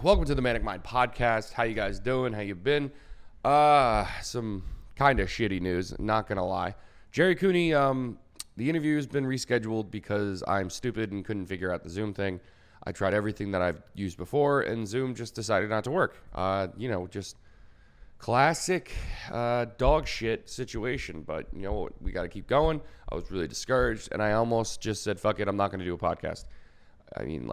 Welcome to the Manic Mind Podcast. How you guys doing? How you been? Some kind of shitty news, not gonna lie. Gerry Cooney, the interview has been rescheduled because I'm stupid and couldn't figure out the Zoom thing. I tried everything that I've used before, and Zoom just decided not to work. Just classic dog shit situation. But you know what? We got to keep going. I was really discouraged, and I almost just said, fuck it, I'm not going to do a podcast. I mean,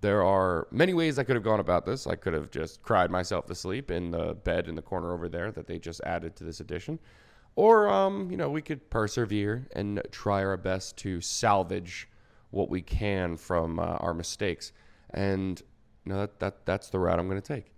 there are many ways I could have gone about this. I could have just cried myself to sleep in the bed in the corner over there that they just added to this edition. Or, we could persevere and try our best to salvage what we can from our mistakes. And, that's the route I'm going to take.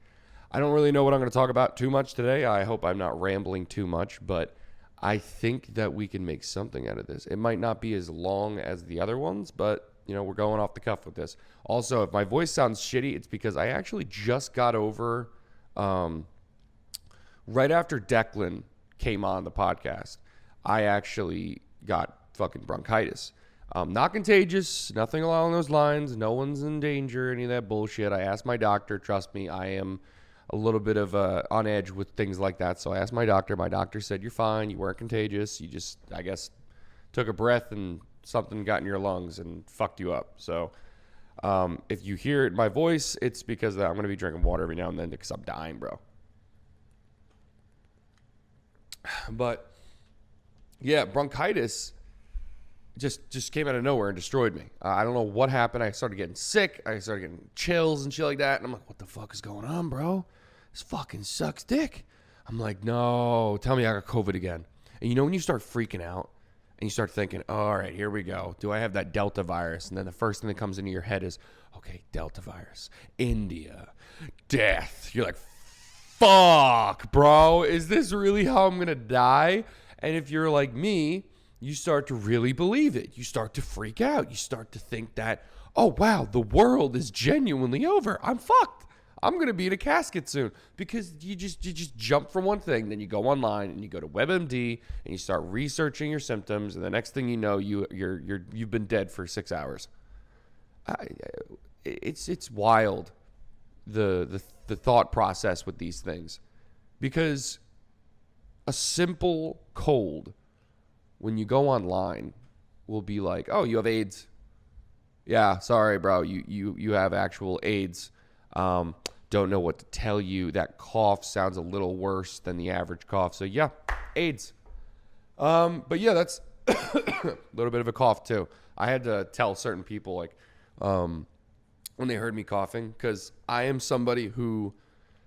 I don't really know what I'm going to talk about too much today. I hope I'm not rambling too much, but I think that we can make something out of this. It might not be as long as the other ones, but we're going off the cuff with this. Also, if my voice sounds shitty, it's because I actually just got over, right after Declan came on the podcast, I actually got fucking bronchitis. Not contagious, nothing along those lines. No one's in danger, any of that bullshit. I asked my doctor. Trust me, I am a little bit of on edge with things like that. So I asked my doctor. My doctor said, you're fine. You weren't contagious. You just, I guess, took a breath and something got in your lungs and fucked you up. So if you hear it in my voice, it's because I'm going to be drinking water every now and then because I'm dying, bro. But yeah, bronchitis just came out of nowhere and destroyed me. I don't know what happened. I started getting sick. I started getting chills and shit like that. And I'm like, what the fuck is going on, bro? This fucking sucks dick. I'm like, no, tell me I got COVID again. And when you start freaking out, and you start thinking, all right, here we go. Do I have that Delta virus? And then the first thing that comes into your head is, okay, Delta virus, India, death. You're like, fuck, bro. Is this really how I'm going to die? And if you're like me, you start to really believe it. You start to freak out. You start to think that, oh, wow, the world is genuinely over. I'm fucked. I'm going to be in a casket soon, because you just jump from one thing, then you go online and you go to WebMD and you start researching your symptoms, and the next thing you know, you've been dead for 6 hours. It's wild, the thought process with these things, because a simple cold, when you go online, will be like, oh, you have AIDS. Yeah, sorry, bro, you have actual AIDS. Don't know what to tell you. That cough sounds a little worse than the average cough. So yeah, AIDS. But yeah, that's a little bit of a cough too. I had to tell certain people when they heard me coughing, because I am somebody who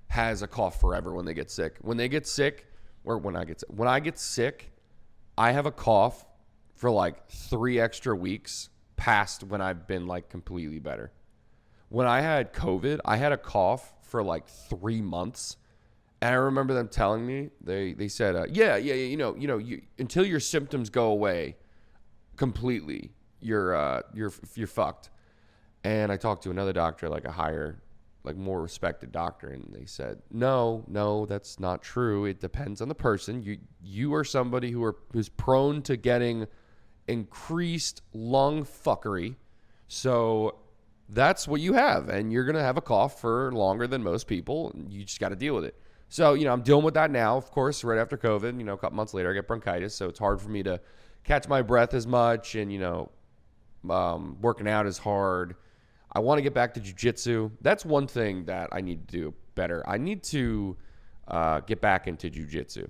has a cough forever when they get sick. When I get sick, I have a cough for 3 extra weeks past when I've been completely better. When I had COVID, I had a cough for 3 months, and I remember them telling me, they said, until your symptoms go away completely, you're fucked. And I talked to another doctor, a higher, more respected doctor, and they said, no, that's not true. It depends on the person. You are somebody who's prone to getting increased lung fuckery, so that's what you have, and you're going to have a cough for longer than most people, and you just got to deal with it. So, I'm dealing with that now, of course, right after COVID. A couple months later, I get bronchitis, so it's hard for me to catch my breath as much, and, working out is hard. I want to get back to jiu-jitsu. That's one thing that I need to do better. I need to get back into jiu-jitsu.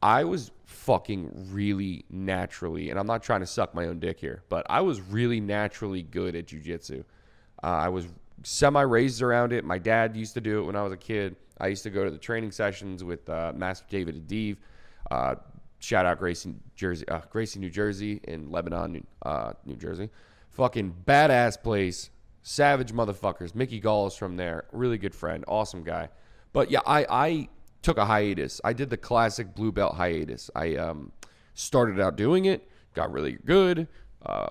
I was fucking really naturally, and I'm not trying to suck my own dick here, but I was really naturally good at jiu-jitsu. I was semi-raised around it. My dad used to do it when I was a kid. I used to go to the training sessions with Master David Adib. Shout out Gracie, New Jersey, in Lebanon, New Jersey. Fucking badass place. Savage motherfuckers. Mickey Gall is from there. Really good friend. Awesome guy. But yeah, I took a hiatus. I did the classic blue belt hiatus. I started out doing it. Got really good.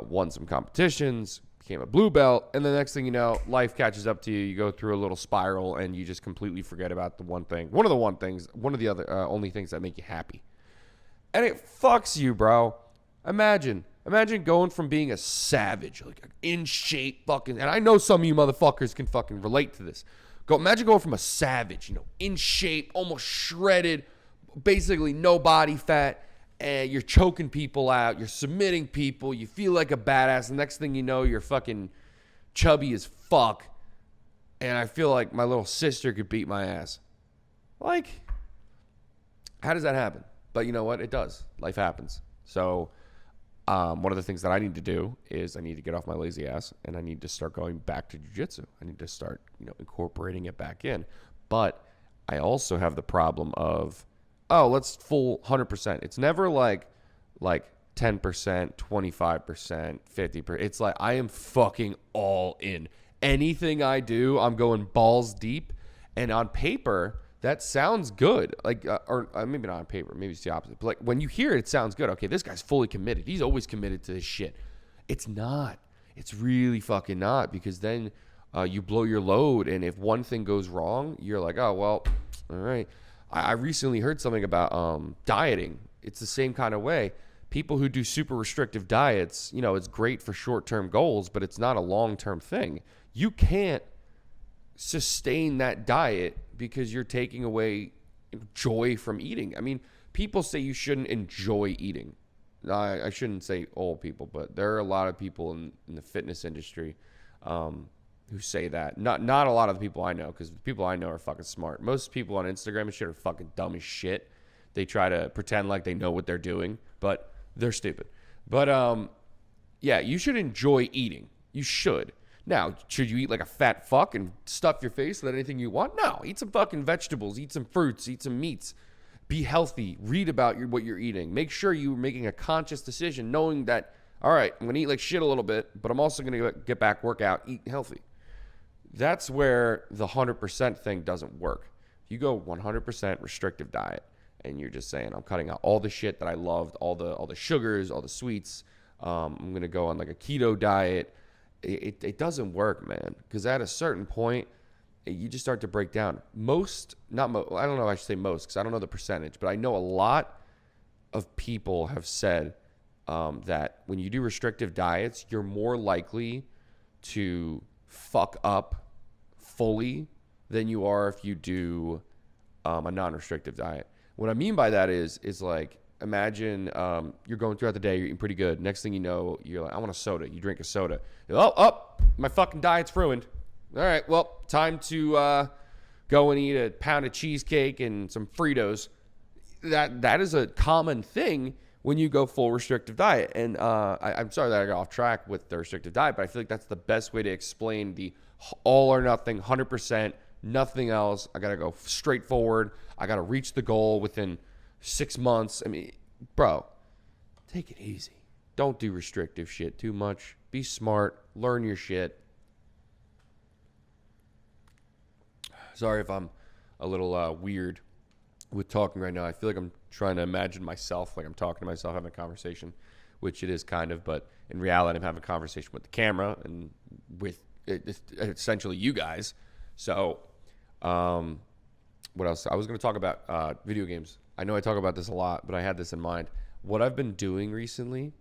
Won some competitions. Became a blue belt, and the next thing you know, life catches up to you. You go through a little spiral, and you just completely forget about the one thing. One of the other only things that make you happy. And it fucks you, bro. Imagine going from being a savage, in shape, and I know some of you motherfuckers can fucking relate to this. Imagine going from a savage, in shape, almost shredded, basically no body fat, and you're choking people out, you're submitting people, you feel like a badass. The next thing you know, you're fucking chubby as fuck, and I feel like my little sister could beat my ass. Like, how does that happen? But you know what? It does. Life happens. So one of the things that I need to do is I need to get off my lazy ass, and I need to start going back to jiu-jitsu. I need to start, incorporating it back in. But I also have the problem of, let's full 100%. It's never like 10%, 25%, 50%. It's like I am fucking all in. Anything I do, I'm going balls deep. And on paper, that sounds good. Like, or maybe not on paper. Maybe it's the opposite. But like when you hear it, it sounds good. Okay, this guy's fully committed. He's always committed to this shit. It's not. It's really fucking not, because then you blow your load. And if one thing goes wrong, you're like, oh, well, all right. I recently heard something about dieting. It's the same kind of way. People who do super restrictive diets, it's great for short-term goals, but it's not a long-term thing. You can't sustain that diet because you're taking away joy from eating. I mean, people say you shouldn't enjoy eating. I shouldn't say all people, but there are a lot of people in the fitness industry who say that. Not a lot of the people I know, because the people I know are fucking smart. Most people on Instagram and shit are fucking dumb as shit. They try to pretend like they know what they're doing, but they're stupid. But yeah, you should enjoy eating. You should. Now, should you eat like a fat fuck and stuff your face with anything you want? No. Eat some fucking vegetables. Eat some fruits. Eat some meats. Be healthy. Read about what you're eating. Make sure you're making a conscious decision, knowing that, all right, I'm going to eat like shit a little bit, but I'm also going to get back, work out, eat healthy. That's where the 100% thing doesn't work. If you go 100% restrictive diet and you're just saying, I'm cutting out all the shit that I loved, all the sugars, all the sweets, I'm going to go on like a keto diet. It doesn't work, man, because at a certain point, you just start to break down. I don't know, I should say most, because I don't know the percentage, but I know a lot of people have said that when you do restrictive diets, you're more likely to fuck up fully than you are if you do a non-restrictive diet. What I mean by that is like, imagine you're going throughout the day, you're eating pretty good. Next thing you know, you're like, I want a soda. You drink a soda. My fucking diet's ruined. All right, well, time to go and eat a pound of cheesecake and some Fritos. That is a common thing when you go full restrictive diet. And I'm sorry that I got off track with the restrictive diet, but I feel like that's the best way to explain the all or nothing, 100%, nothing else. I got to go straight forward. I got to reach the goal within 6 months. I mean, bro, take it easy. Don't do restrictive shit too much. Be smart. Learn your shit. Sorry if I'm a little weird with talking right now. I feel like I'm trying to imagine myself, like I'm talking to myself, having a conversation, which it is kind of, but in reality, I'm having a conversation with the camera and with essentially you guys. So, what else? I was going to talk about video games. I know I talk about this a lot, but I had this in mind. What I've been doing recently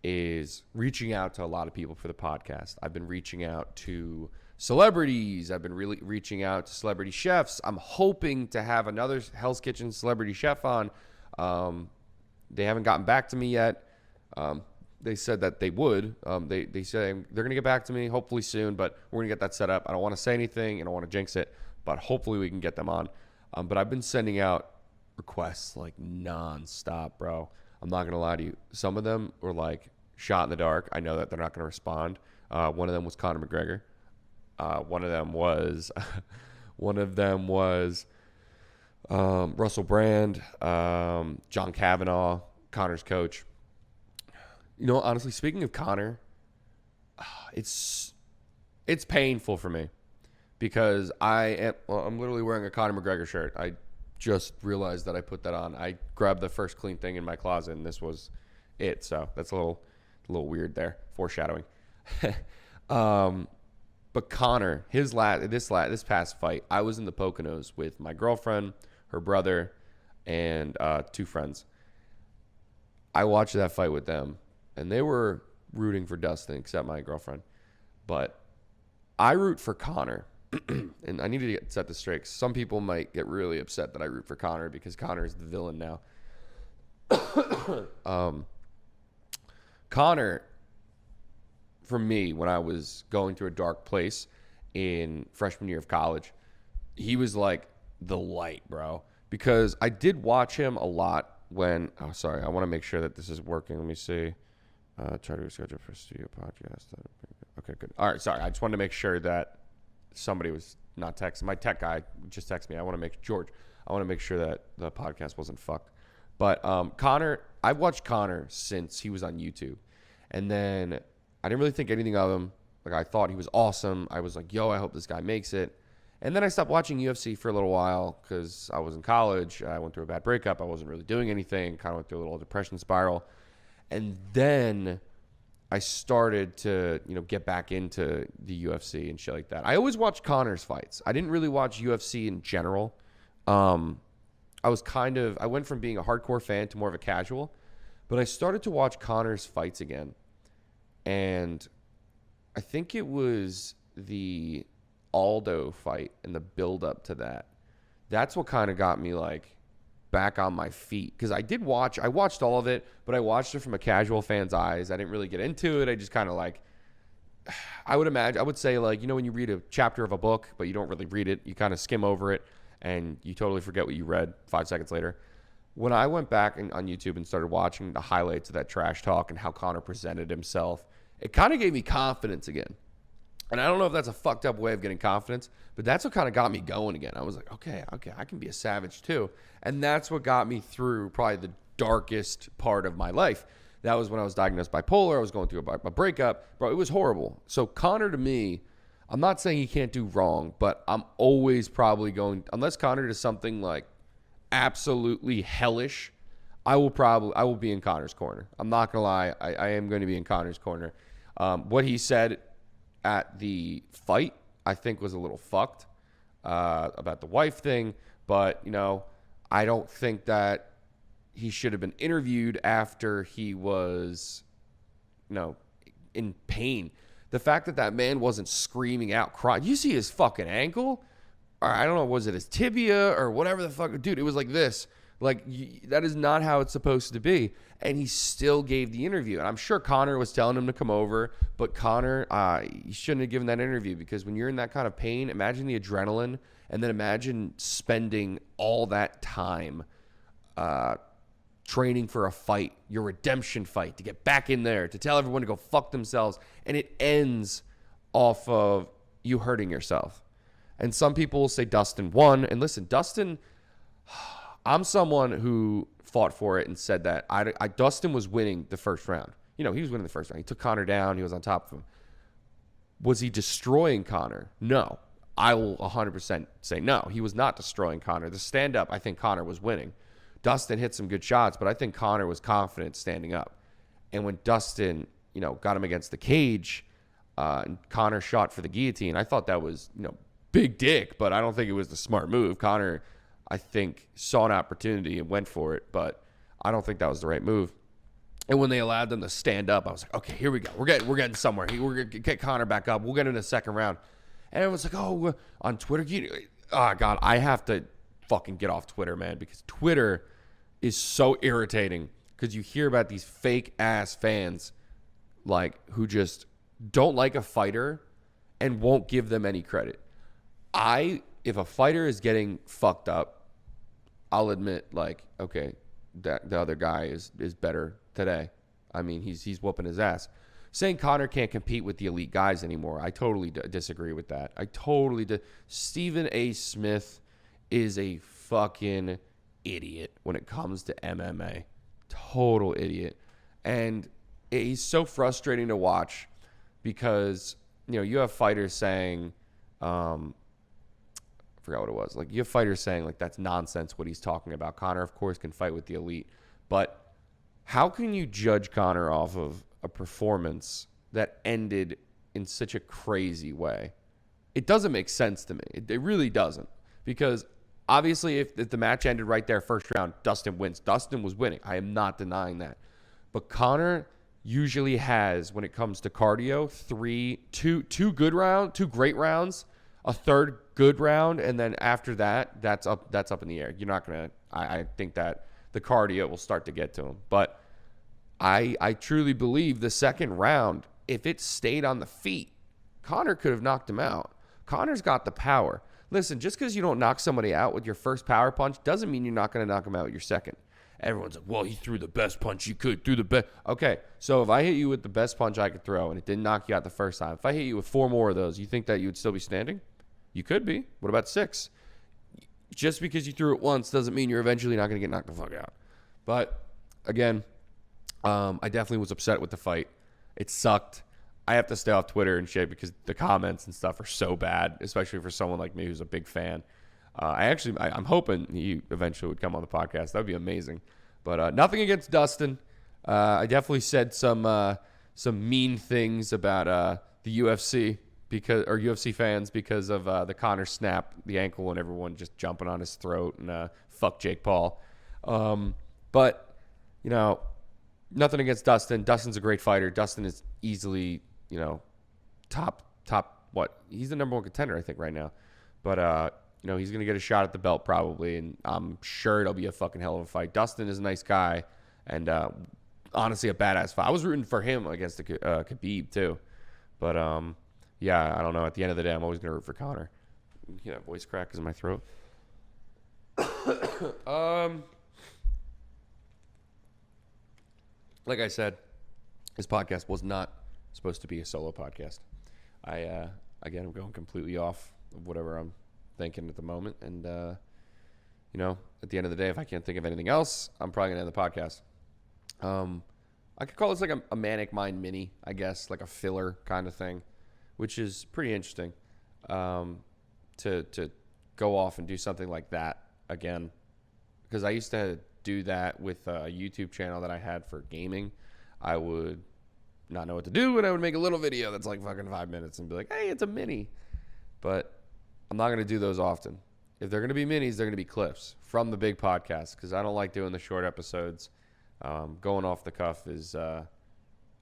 is reaching out to a lot of people for the podcast. I've been reaching out to celebrities. I've been really reaching out to celebrity chefs. I'm hoping to have another Hell's Kitchen celebrity chef on. They haven't gotten back to me yet. They said that they would. They said they're going to get back to me hopefully soon, but we're going to get that set up. I don't want to say anything. I don't want to jinx it, but hopefully we can get them on. But I've been sending out requests like nonstop, bro. I'm not going to lie to you. Some of them were like shot in the dark. I know that they're not going to respond. One of them was Conor McGregor. One of them was Russell Brand, John Kavanaugh, Conor's coach. You know, honestly, speaking of Conor, it's painful for me because I'm literally wearing a Conor McGregor shirt. I just realized that I put that on. I grabbed the first clean thing in my closet, and this was it. So that's a little weird there, foreshadowing. But Conor, this past fight, I was in the Poconos with my girlfriend, her brother, and 2 friends. I watched that fight with them, and they were rooting for Dustin, except my girlfriend. But I root for Conor and I need to set this straight. Some people might get really upset that I root for Conor because Conor is the villain now. Conor, for me, when I was going through a dark place in freshman year of college, he was like the light, bro. Because I did watch him a lot when... Oh, sorry. I want to make sure that this is working. Let me see. Try to schedule for studio podcast. Okay, good. All right, sorry. I just wanted to make sure that somebody was not texting. My tech guy just texted me. I want to make sure that the podcast wasn't fucked. But Conor, I've watched Conor since he was on YouTube. And then I didn't really think anything of him. Like, I thought he was awesome. I was like, yo, I hope this guy makes it. And then I stopped watching UFC for a little while because I was in college. I went through a bad breakup. I wasn't really doing anything. Kind of went through a little depression spiral. And then I started to, get back into the UFC and shit like that. I always watched Conor's fights. I didn't really watch UFC in general. I went from being a hardcore fan to more of a casual. But I started to watch Conor's fights again. And I think it was the Aldo fight and the build up to that. That's what kind of got me like back on my feet. Because I watched all of it, but I watched it from a casual fan's eyes. I didn't really get into it. I just kind of like, I would say like, when you read a chapter of a book, but you don't really read it, you kind of skim over it and you totally forget what you read 5 seconds later. When I went back on YouTube and started watching the highlights of that trash talk and how Conor presented himself, it kind of gave me confidence again. And I don't know if that's a fucked up way of getting confidence, but that's what kind of got me going again. I was like, okay, I can be a savage too. And that's what got me through probably the darkest part of my life. That was when I was diagnosed bipolar. I was going through a breakup. Bro, it was horrible. So Conor, to me, I'm not saying he can't do wrong, but I'm always probably going, unless Conor does something like absolutely hellish, I will be in Conor's corner. I'm not going to lie. I am going to be in Conor's corner. What he said at the fight, I think, was a little fucked about the wife thing. But, I don't think that he should have been interviewed after he was, in pain. The fact that man wasn't screaming out, crying. You see his fucking ankle? Or I don't know, was it his tibia or whatever the fuck? Dude, it was like this. Like, that is not how it's supposed to be. And he still gave the interview. And I'm sure Conor was telling him to come over. But Conor, he shouldn't have given that interview. Because when you're in that kind of pain, imagine the adrenaline. And then imagine spending all that time training for a fight, your redemption fight, to get back in there, to tell everyone to go fuck themselves. And it ends off of you hurting yourself. And some people will say Dustin won. And listen, Dustin... I'm someone who fought for it and said that Dustin was winning the first round. He was winning the first round. He took Conor down. He was on top of him. Was he destroying Conor? No. I will 100% say no. He was not destroying Conor. The stand-up, I think Conor was winning. Dustin hit some good shots, but I think Conor was confident standing up. And when Dustin, got him against the cage, and Conor shot for the guillotine, I thought that was, big dick, but I don't think it was the smart move. Conor, I think, saw an opportunity and went for it, but I don't think that was the right move. And when they allowed them to stand up, I was like, okay, here we go. We're getting somewhere. We're going to get Conor back up. We'll get in the second round. And it was like, on Twitter, oh, God, I have to fucking get off Twitter, man, because Twitter is so irritating because you hear about these fake-ass fans like who just don't like a fighter and won't give them any credit. If a fighter is getting fucked up, I'll admit, like, okay, that the other guy is better today. I mean, he's whooping his ass. Saying Conor can't compete with the elite guys anymore, I totally disagree with that. Stephen A. Smith is a fucking idiot when it comes to MMA. Total idiot. And he's so frustrating to watch because, you have fighters saying, I forgot what it was. Like, you have fighters saying, like, that's nonsense what he's talking about. Conor, of course, can fight with the elite. But how can you judge Conor off of a performance that ended in such a crazy way? It doesn't make sense to me. It really doesn't. Because, obviously, if the match ended right there, first round, Dustin wins. Dustin was winning. I am not denying that. But Conor usually has, when it comes to cardio, two great rounds, a third good round, and then after that, that's up in the air. You're not gonna. I think that the cardio will start to get to him, but I truly believe the second round, if it stayed on the feet, Conor could have knocked him out. Conor's got the power. Listen, just because you don't knock somebody out with your first power punch doesn't mean you're not going to knock him out with your second. Everyone's like, well, he threw the best punch you could, threw the best. Okay, so if I hit you with the best punch I could throw and it didn't knock you out the first time, if I hit you with 4 more of those, you think that you would still be standing? You could be. What about 6? Just because you threw it once doesn't mean you're eventually not going to get knocked the fuck out. But, again, I definitely was upset with the fight. It sucked. I have to stay off Twitter and shit because the comments and stuff are so bad, especially for someone like me who's a big fan. I'm hoping he eventually would come on the podcast. That would be amazing. But nothing against Dustin. I definitely said some mean things about the UFC or UFC fans because of the Conor snap, the ankle, and everyone just jumping on his throat and fuck Jake Paul. But you know, nothing against Dustin. Dustin's a great fighter. Dustin is easily, top what? He's the number 1 contender, I think, right now. But he's going to get a shot at the belt probably, and I'm sure it'll be a fucking hell of a fight. Dustin is a nice guy, and honestly, a badass fight. I was rooting for him against the Khabib too, but yeah, I don't know. At the end of the day, I'm always going to root for Conor. You know, voice crack is in my throat. Like I said, this podcast was not supposed to be a solo podcast. Again, I'm going completely off of whatever I'm thinking at the moment. And, at the end of the day, if I can't think of anything else, I'm probably going to end the podcast. I could call this like a Manic Mind Mini, I guess, like a filler kind of thing, which is pretty interesting to go off and do something like that again. Because I used to do that with a YouTube channel that I had for gaming. I would not know what to do, and I would make a little video that's like fucking 5 minutes and be like, hey, it's a mini. But I'm not going to do those often. If they're going to be minis, they're going to be clips from the big podcast because I don't like doing the short episodes. Going off the cuff is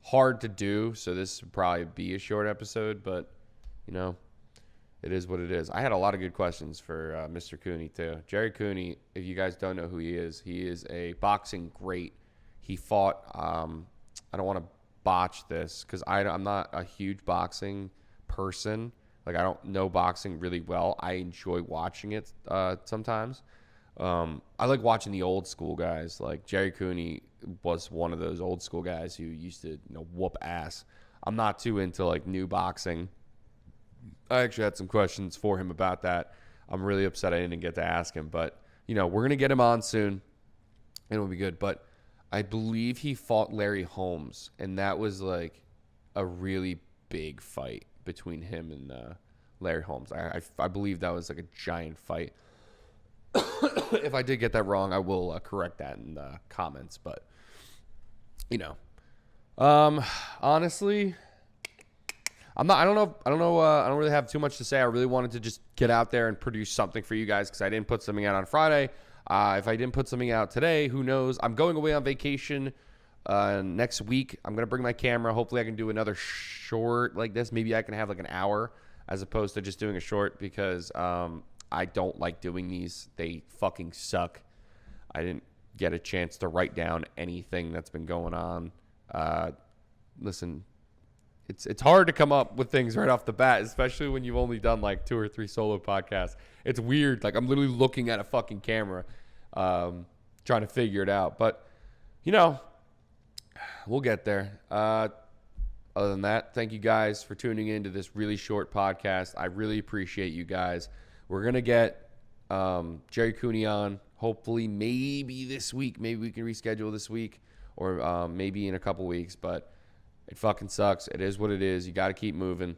hard to do, so this would probably be a short episode, but, it is what it is. I had a lot of good questions for Mr. Cooney, too. Gerry Cooney, if you guys don't know who he is a boxing great. He fought, I don't want to botch this because I'm not a huge boxing person. Like, I don't know boxing really well. I enjoy watching it sometimes. I like watching the old school guys. Like, Gerry Cooney was one of those old school guys who used to whoop ass. I'm not too into, like, new boxing. I actually had some questions for him about that. I'm really upset I didn't get to ask him. But, we're going to get him on soon. And it'll be good. But I believe he fought Larry Holmes. And that was, like, a really big fight between him and Larry Holmes. I believe that was, like, a giant fight. If I did get that wrong, I will correct that in the comments. But, honestly, I don't really have too much to say. I really wanted to just get out there and produce something for you guys because I didn't put something out on Friday. If I didn't put something out today, who knows? I'm going away on vacation next week. I'm going to bring my camera. Hopefully I can do another short like this. Maybe I can have like an hour as opposed to just doing a short because I don't like doing these. They fucking suck. I didn't get a chance to write down anything that's been going on. Listen, it's hard to come up with things right off the bat, especially when you've only done like 2 or 3 solo podcasts. It's weird. Like, I'm literally looking at a fucking camera trying to figure it out. But, we'll get there. Other than that, thank you guys for tuning in to this really short podcast. I really appreciate you guys. We're going to get Gerry Cooney on, hopefully maybe this week. Maybe we can reschedule this week or maybe in a couple weeks. But it fucking sucks. It is what it is. You got to keep moving.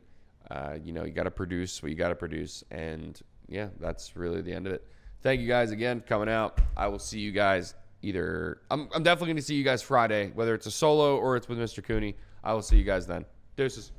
You got to produce what you got to produce. And, yeah, that's really the end of it. Thank you guys again for coming out. I will see you guys I'm definitely going to see you guys Friday, whether it's a solo or it's with Mr. Cooney. I will see you guys then. Deuces.